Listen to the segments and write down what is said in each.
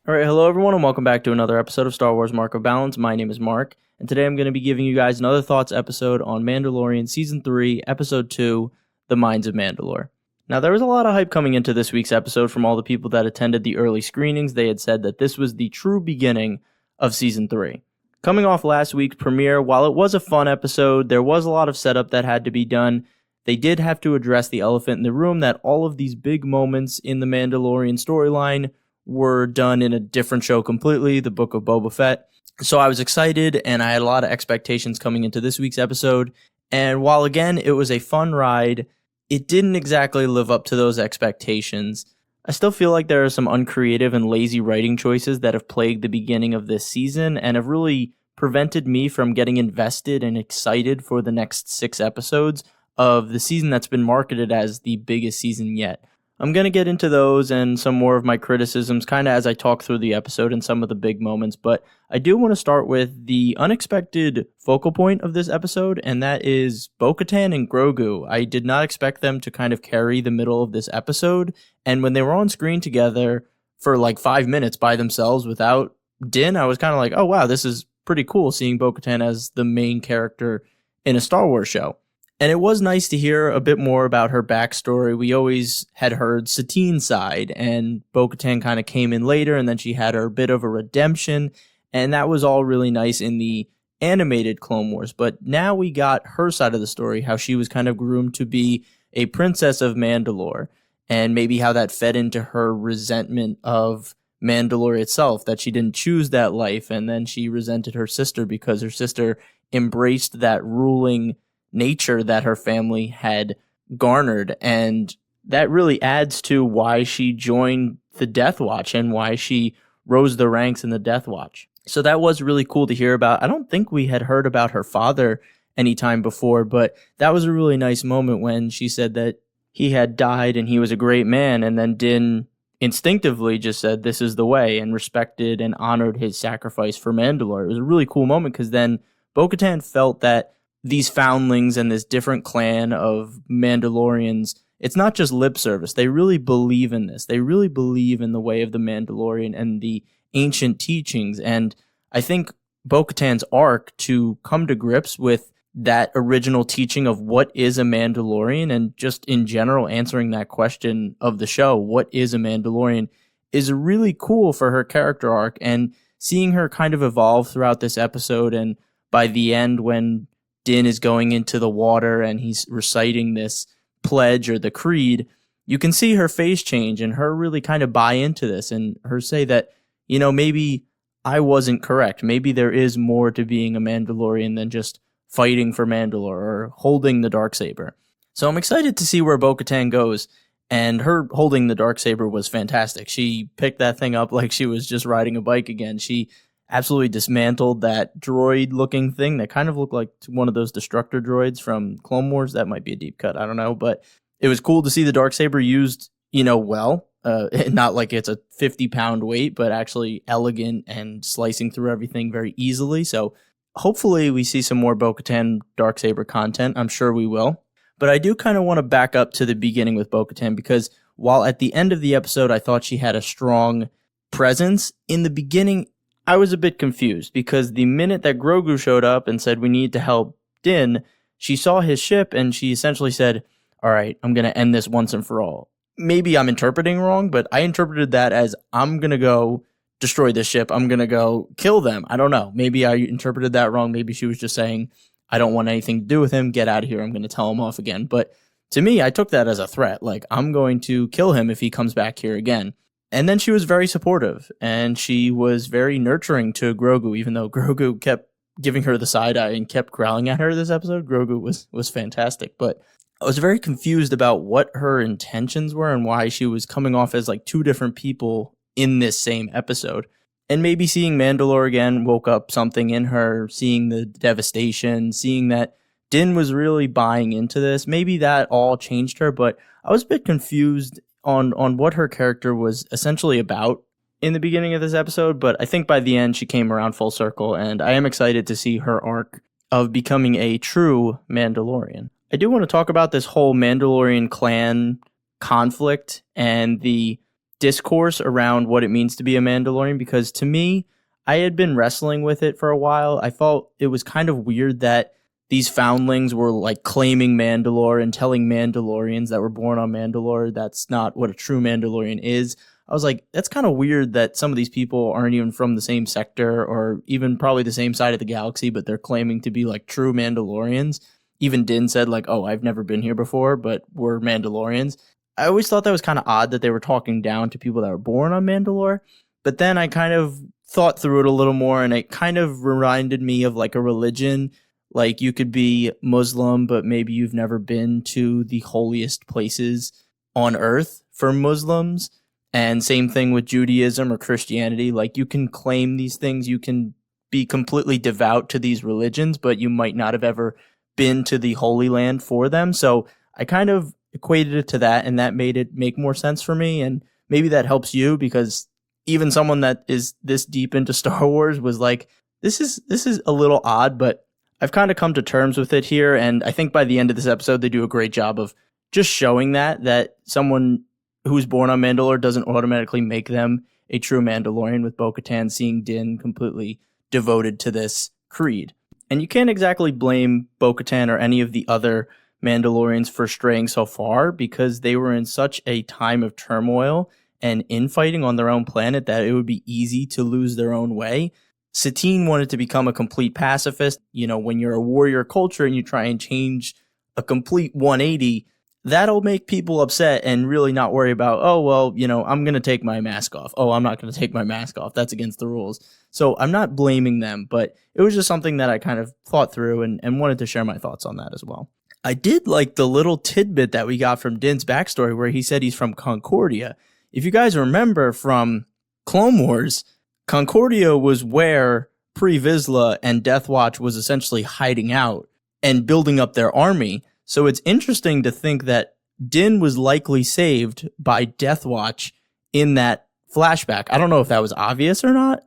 All right, hello everyone, and welcome back to another episode of Star Wars Mark of Balance. My name is Mark, and today I'm going to be giving you guys another thoughts episode on Mandalorian Season 3, Episode 2, The Mines of Mandalore. Now, there was a lot of hype coming into this week's episode from all the people that attended the early screenings. They had said that this was the true beginning of Season 3. Coming off last week's premiere, while it was a fun episode, there was a lot of setup that had to be done. They did have to address the elephant in the room that all of these big moments in the Mandalorian storyline were done in a different show completely, the Book of Boba Fett. So I was excited, and I had a lot of expectations coming into this week's episode. And while, again, it was a fun ride, it didn't exactly live up to those expectations. I still feel like there are some uncreative and lazy writing choices that have plagued the beginning of this season and have really prevented me from getting invested and excited for the next 6 episodes of the season that's been marketed as the biggest season yet. I'm going to get into those and some more of my criticisms kind of as I talk through the episode and some of the big moments, but I do want to start with the unexpected focal point of this episode, and that is Bo-Katan and Grogu. I did not expect them to kind of carry the middle of this episode, and when they were on screen together for like 5 minutes by themselves without Din, I was kind of like, oh wow, this is pretty cool seeing Bo-Katan as the main character in a Star Wars show. And it was nice to hear a bit more about her backstory. We always had heard Satine's side, and Bo-Katan kind of came in later, and then she had her bit of a redemption, and that was all really nice in the animated Clone Wars. But now we got her side of the story, how she was kind of groomed to be a princess of Mandalore, and maybe how that fed into her resentment of Mandalore itself, that she didn't choose that life, and then she resented her sister because her sister embraced that ruling nature that her family had garnered, and that really adds to why she joined the Death Watch and why she rose the ranks in the Death Watch. So that was really cool to hear about. I don't think we had heard about her father anytime before, but that was a really nice moment when she said that he had died and he was a great man, and then Din instinctively just said this is the way and respected and honored his sacrifice for Mandalore. It was a really cool moment because then Bo-Katan felt that these foundlings and this different clan of Mandalorians, it's not just lip service. They really believe in this. They really believe in the way of the Mandalorian and the ancient teachings. And I think Bo-Katan's arc to come to grips with that original teaching of what is a Mandalorian, and just in general answering that question of the show, what is a Mandalorian, is really cool for her character arc. And seeing her kind of evolve throughout this episode, and by the end when Din is going into the water and he's reciting this pledge or the creed, you can see her face change and her really kind of buy into this and her say that, you know, maybe I wasn't correct. Maybe there is more to being a Mandalorian than just fighting for Mandalore or holding the Darksaber. So I'm excited to see where Bo-Katan goes, and her holding the Darksaber was fantastic. She picked that thing up like she was just riding a bike again. She absolutely dismantled that droid-looking thing that kind of looked like one of those destructor droids from Clone Wars. That might be a deep cut, I don't know, but it was cool to see the Darksaber used, well. Not like it's a 50-pound weight, but actually elegant and slicing through everything very easily. So hopefully we see some more Bo-Katan Darksaber content. I'm sure we will. But I do kind of want to back up to the beginning with Bo-Katan, because while at the end of the episode I thought she had a strong presence, in the beginning I was a bit confused, because the minute that Grogu showed up and said we need to help Din, she saw his ship and she essentially said, all right, I'm going to end this once and for all. Maybe I'm interpreting wrong, but I interpreted that as I'm going to go destroy this ship. I'm going to go kill them. I don't know. Maybe I interpreted that wrong. Maybe she was just saying, I don't want anything to do with him. Get out of here. I'm going to tell him off again. But to me, I took that as a threat. Like, I'm going to kill him if he comes back here again. And then she was very supportive, and she was very nurturing to Grogu, even though Grogu kept giving her the side eye and kept growling at her this episode. Grogu was fantastic, but I was very confused about what her intentions were and why she was coming off as like two different people in this same episode. And maybe seeing Mandalore again woke up something in her, seeing the devastation, seeing that Din was really buying into this. Maybe that all changed her, but I was a bit confused on what her character was essentially about in the beginning of this episode, but I think by the end she came around full circle, and I am excited to see her arc of becoming a true Mandalorian. I do want to talk about this whole Mandalorian clan conflict and the discourse around what it means to be a Mandalorian, because to me, I had been wrestling with it for a while. I felt it was kind of weird that these foundlings were like claiming Mandalore and telling Mandalorians that were born on Mandalore that's not what a true Mandalorian is. I was like, that's kind of weird that some of these people aren't even from the same sector or even probably the same side of the galaxy, but they're claiming to be like true Mandalorians. Even Din said like, oh, I've never been here before, but we're Mandalorians. I always thought that was kind of odd that they were talking down to people that were born on Mandalore. But then I kind of thought through it a little more, and it kind of reminded me of like a religion. Like you could be Muslim, but maybe you've never been to the holiest places on earth for Muslims. And same thing with Judaism or Christianity. Like you can claim these things, you can be completely devout to these religions, but you might not have ever been to the Holy Land for them. So I kind of equated it to that, and that made it make more sense for me. And maybe that helps you, because even someone that is this deep into Star Wars was like, this is a little odd, but I've kind of come to terms with it here. And I think by the end of this episode, they do a great job of just showing that someone who's born on Mandalore doesn't automatically make them a true Mandalorian, with Bo-Katan seeing Din completely devoted to this creed. And you can't exactly blame Bo-Katan or any of the other Mandalorians for straying so far, because they were in such a time of turmoil and infighting on their own planet that it would be easy to lose their own way. Satine wanted to become a complete pacifist. You know, when you're a warrior culture and you try and change a complete 180, that'll make people upset and really not worry about, oh, well, you know, I'm going to take my mask off. Oh, I'm not going to take my mask off. That's against the rules. So I'm not blaming them, but it was just something that I kind of thought through and wanted to share my thoughts on that as well. I did like the little tidbit that we got from Din's backstory where he said he's from Concordia. If you guys remember from Clone Wars, Concordia was where Pre Vizsla and Death Watch was essentially hiding out and building up their army. So it's interesting to think that Din was likely saved by Death Watch in that flashback. I don't know if that was obvious or not.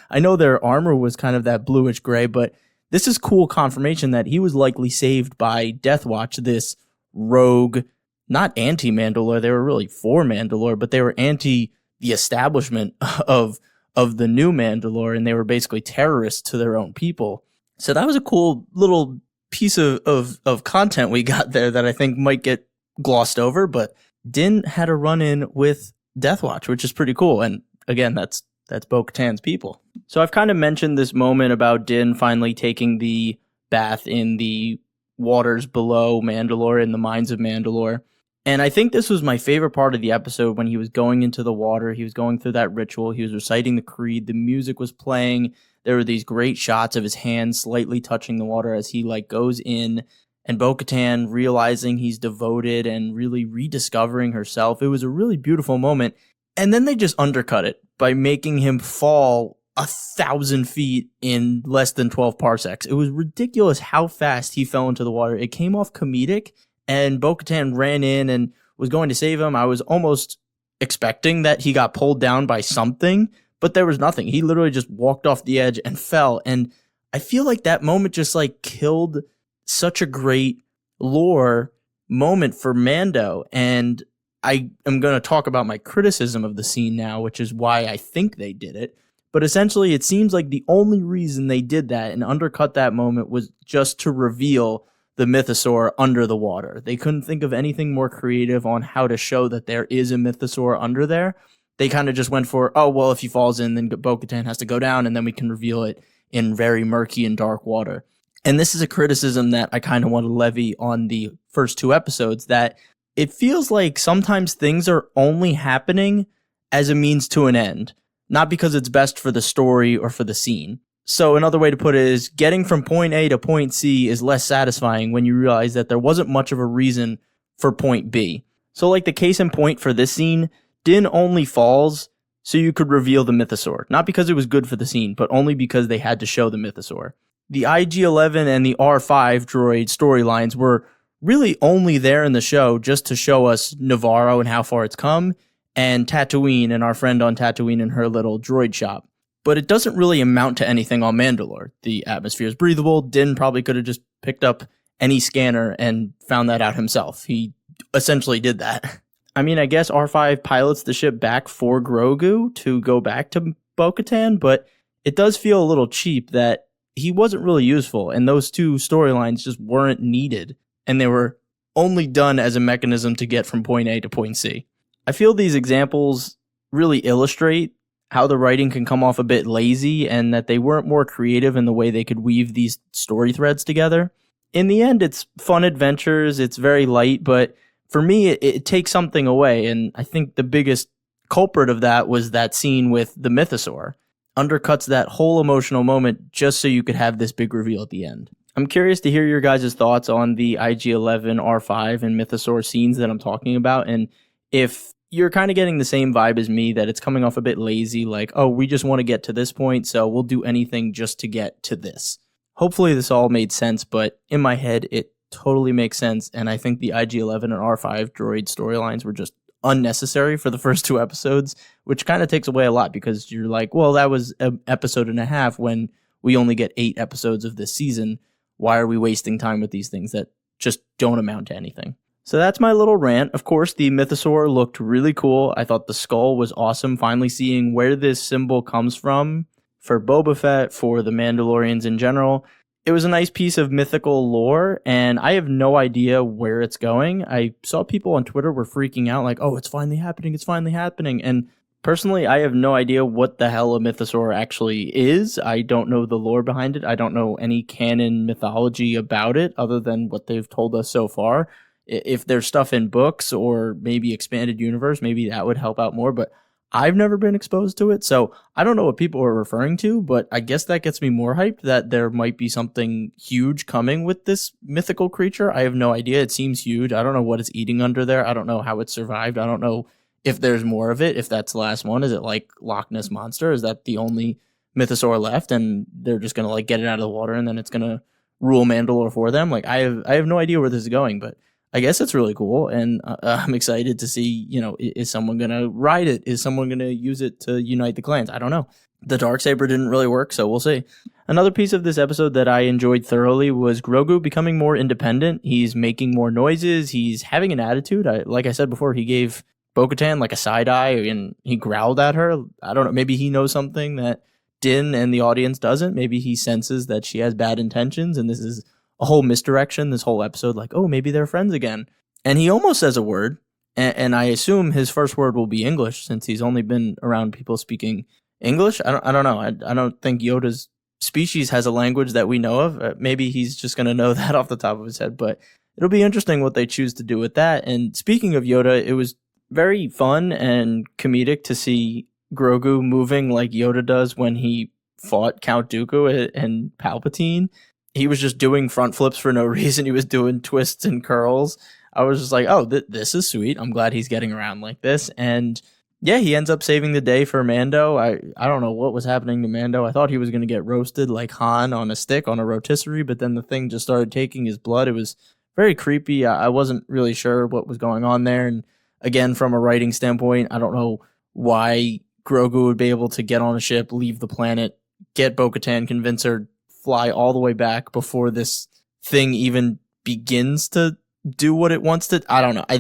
I know their armor was kind of that bluish gray, but this is cool confirmation that he was likely saved by Death Watch, this rogue, not anti-Mandalore. They were really for Mandalore, but they were anti the establishment of the new Mandalore, and they were basically terrorists to their own people. So that was a cool little piece of content we got there that I think might get glossed over, but Din had a run-in with Death Watch, which is pretty cool. And again, that's Bo-Katan's people. So I've kind of mentioned this moment about Din finally taking the bath in the waters below Mandalore, in the Mines of Mandalore. And I think this was my favorite part of the episode, when he was going into the water, he was going through that ritual, he was reciting the creed, the music was playing, there were these great shots of his hands slightly touching the water as he like goes in, and Bo-Katan realizing he's devoted and really rediscovering herself. It was a really beautiful moment. And then they just undercut it by making him fall 1,000 feet in less than 12 parsecs. It was ridiculous how fast he fell into the water. It came off comedic, and Bo-Katan ran in and was going to save him. I was almost expecting that he got pulled down by something, but there was nothing. He literally just walked off the edge and fell. And I feel like that moment just like killed such a great lore moment for Mando. And I am going to talk about my criticism of the scene now, which is why I think they did it. But essentially, it seems like the only reason they did that and undercut that moment was just to reveal the mythosaur under the water. They couldn't think of anything more creative on how to show that there is a mythosaur under there. They kind of just went for, oh, well, if he falls in, then Bo-Katan has to go down, and then we can reveal it in very murky and dark water. And this is a criticism that I kind of want to levy on the first two episodes, that it feels like sometimes things are only happening as a means to an end, not because it's best for the story or for the scene. So another way to put it is, getting from point A to point C is less satisfying when you realize that there wasn't much of a reason for point B. So like the case in point for this scene, Din only falls so you could reveal the mythosaur. Not because it was good for the scene, but only because they had to show the mythosaur. The IG-11 and the R5 droid storylines were really only there in the show just to show us Navarro and how far it's come, and Tatooine and our friend on Tatooine and her little droid shop. But it doesn't really amount to anything on Mandalore. The atmosphere is breathable. Din probably could have just picked up any scanner and found that out himself. He essentially did that. I mean, I guess R5 pilots the ship back for Grogu to go back to Bo-Katan, but it does feel a little cheap that he wasn't really useful, and those two storylines just weren't needed, and they were only done as a mechanism to get from point A to point C. I feel these examples really illustrate how the writing can come off a bit lazy and that they weren't more creative in the way they could weave these story threads together. In the end, it's fun adventures, it's very light, but for me, it takes something away, and I think the biggest culprit of that was that scene with the Mythosaur. Undercuts that whole emotional moment just so you could have this big reveal at the end. I'm curious to hear your guys' thoughts on the IG-11, R5, and Mythosaur scenes that I'm talking about, and if you're kind of getting the same vibe as me, that it's coming off a bit lazy, like, oh, we just want to get to this point, so we'll do anything just to get to this. Hopefully this all made sense, but in my head, it totally makes sense, and I think the IG-11 and R5 droid storylines were just unnecessary for the first two episodes, which kind of takes away a lot because you're like, well, that was an episode and a half when we only get 8 episodes of this season. Why are we wasting time with these things that just don't amount to anything? So that's my little rant. Of course, the Mythosaur looked really cool. I thought the skull was awesome. Finally seeing where this symbol comes from for Boba Fett, for the Mandalorians in general. It was a nice piece of mythical lore, and I have no idea where it's going. I saw people on Twitter were freaking out like, oh, it's finally happening, it's finally happening. And personally, I have no idea what the hell a mythosaur actually is. I don't know the lore behind it. I don't know any canon mythology about it other than what they've told us so far. If there's stuff in books or maybe expanded universe, maybe that would help out more, but I've never been exposed to it, so I don't know what people are referring to, but I guess that gets me more hyped that there might be something huge coming with this mythical creature. I have no idea. It seems huge. I don't know what it's eating under there. I don't know how it survived. I don't know if there's more of it, if that's the last one. Is it like Loch Ness Monster? Is that the only mythosaur left, and they're just going to like get it out of the water and then it's going to rule Mandalore for them? Like, I have no idea where this is going, but I guess it's really cool, and I'm excited to see, is someone going to ride it? Is someone going to use it to unite the clans? I don't know. The Darksaber didn't really work, so we'll see. Another piece of this episode that I enjoyed thoroughly was Grogu becoming more independent. He's making more noises. He's having an attitude. Like I said before, he gave Bo-Katan like a side eye, and he growled at her. I don't know. Maybe he knows something that Din and the audience doesn't. Maybe he senses that she has bad intentions, and this is a whole misdirection, this whole episode, like, oh, maybe they're friends again. And he almost says a word, and I assume his first word will be English, since he's only been around people speaking English. I don't know. I don't think Yoda's species has a language that we know of. Maybe he's just going to know that off the top of his head, but it'll be interesting what they choose to do with that. And speaking of Yoda, it was very fun and comedic to see Grogu moving like Yoda does when he fought Count Dooku and Palpatine. He was just doing front flips for no reason. He was doing twists and curls. I was just like, oh, this is sweet. I'm glad he's getting around like this. And yeah, he ends up saving the day for Mando. I don't know what was happening to Mando. I thought he was going to get roasted like Han on a stick on a rotisserie, but then the thing just started taking his blood. It was very creepy. I wasn't really sure what was going on there. And again, from a writing standpoint, I don't know why Grogu would be able to get on a ship, leave the planet, get Bo-Katan, convince her, fly all the way back before this thing even begins to do what it wants to. I don't know. I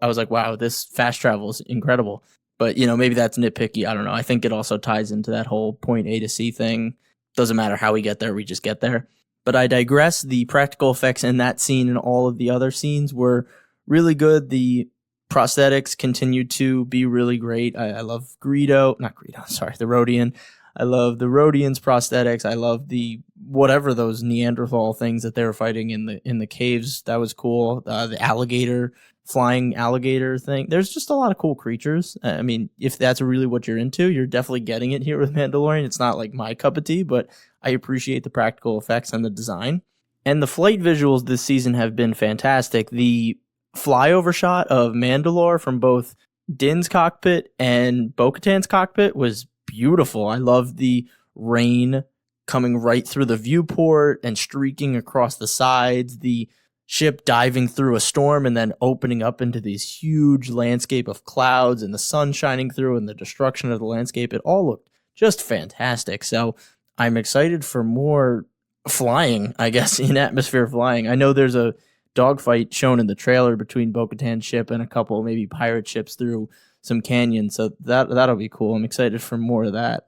was like, wow, this fast travel is incredible. But, maybe that's nitpicky. I don't know. I think it also ties into that whole point A to C thing. Doesn't matter how we get there, we just get there. But I digress. The practical effects in that scene and all of the other scenes were really good. The prosthetics continued to be really great. I love the Rodian. I love the Rodian's prosthetics. I love the whatever those Neanderthal things that they were fighting in the caves. That was cool. The flying alligator thing. There's just a lot of cool creatures. I mean, if that's really what you're into, you're definitely getting it here with Mandalorian. It's not like my cup of tea, but I appreciate the practical effects and the design. And the flight visuals this season have been fantastic. The flyover shot of Mandalore from both Din's cockpit and Bo-Katan's cockpit was beautiful. I love the rain coming right through the viewport and streaking across the sides, the ship diving through a storm and then opening up into this huge landscape of clouds and the sun shining through and the destruction of the landscape. It all looked just fantastic. So I'm excited for more flying, I guess, in atmosphere flying. I know there's a dogfight shown in the trailer between Bo-Katan's ship and a couple maybe pirate ships through some canyons. So that'll be cool. I'm excited for more of that.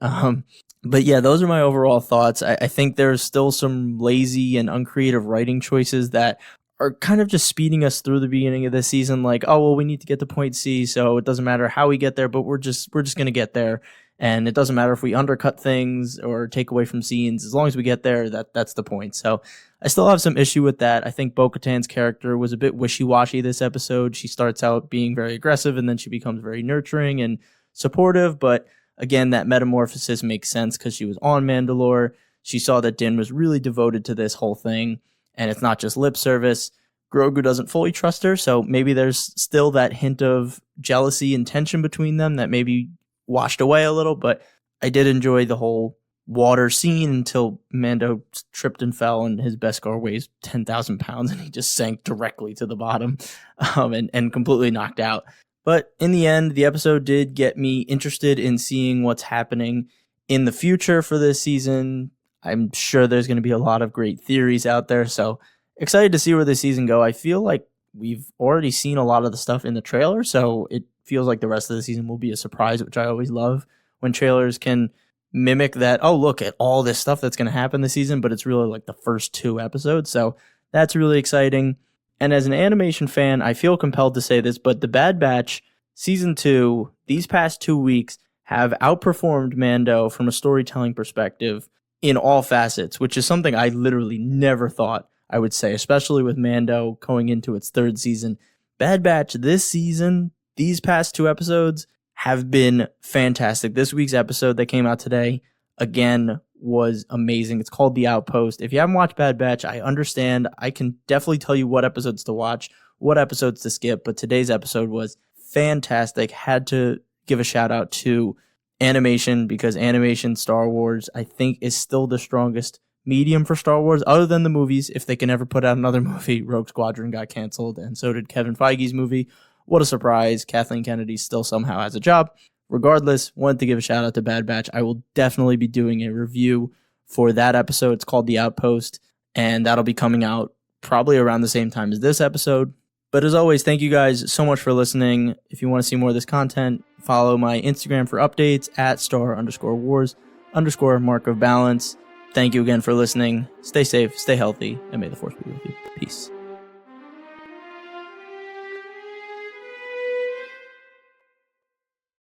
But yeah, those are my overall thoughts. I think there's still some lazy and uncreative writing choices that are kind of just speeding us through the beginning of this season. Like, oh, well, we need to get to point C, so it doesn't matter how we get there, but we're just going to get there. And it doesn't matter if we undercut things or take away from scenes. As long as we get there, that's the point. So I still have some issue with that. I think Bo-Katan's character was a bit wishy-washy this episode. She starts out being very aggressive, and then she becomes very nurturing and supportive. But again, that metamorphosis makes sense because she was on Mandalore. She saw that Din was really devoted to this whole thing, and it's not just lip service. Grogu doesn't fully trust her, so maybe there's still that hint of jealousy and tension between them that maybe washed away a little, but I did enjoy the whole water scene until Mando tripped and fell, and his Beskar weighs 10,000 pounds, and he just sank directly to the bottom and completely knocked out. But in the end, the episode did get me interested in seeing what's happening in the future for this season. I'm sure there's going to be a lot of great theories out there, so excited to see where this season go. I feel like we've already seen a lot of the stuff in the trailer, so it feels like the rest of the season will be a surprise, which I always love when trailers can mimic that, oh, look at all this stuff that's going to happen this season, but it's really like the first 2 episodes, so that's really exciting. And as an animation fan, I feel compelled to say this, but The Bad Batch Season 2, these past 2 weeks, have outperformed Mando from a storytelling perspective in all facets, which is something I literally never thought I would say, especially with Mando going into its 3rd season. Bad Batch this season, these past 2 episodes, have been fantastic. This week's episode that came out today, again, was amazing. It's called The Outpost. If you haven't watched Bad Batch, I understand. I can definitely tell you what episodes to watch, what episodes to skip, but today's episode was fantastic. Had to give a shout out to animation, because animation Star Wars, I think, is still the strongest medium for Star Wars, other than the movies. If they can ever put out another movie, Rogue Squadron got canceled, and so did Kevin Feige's movie. What a surprise. Kathleen Kennedy still somehow has a job. Regardless, wanted to give a shout out to Bad Batch. I will definitely be doing a review for that episode. It's called The Outpost, and that'll be coming out probably around the same time as this episode. But as always, thank you guys so much for listening. If you want to see more of this content, follow my Instagram for updates at @star_wars_mark of balance. Thank you again for listening. Stay safe, stay healthy, and may the Force be with you. Peace.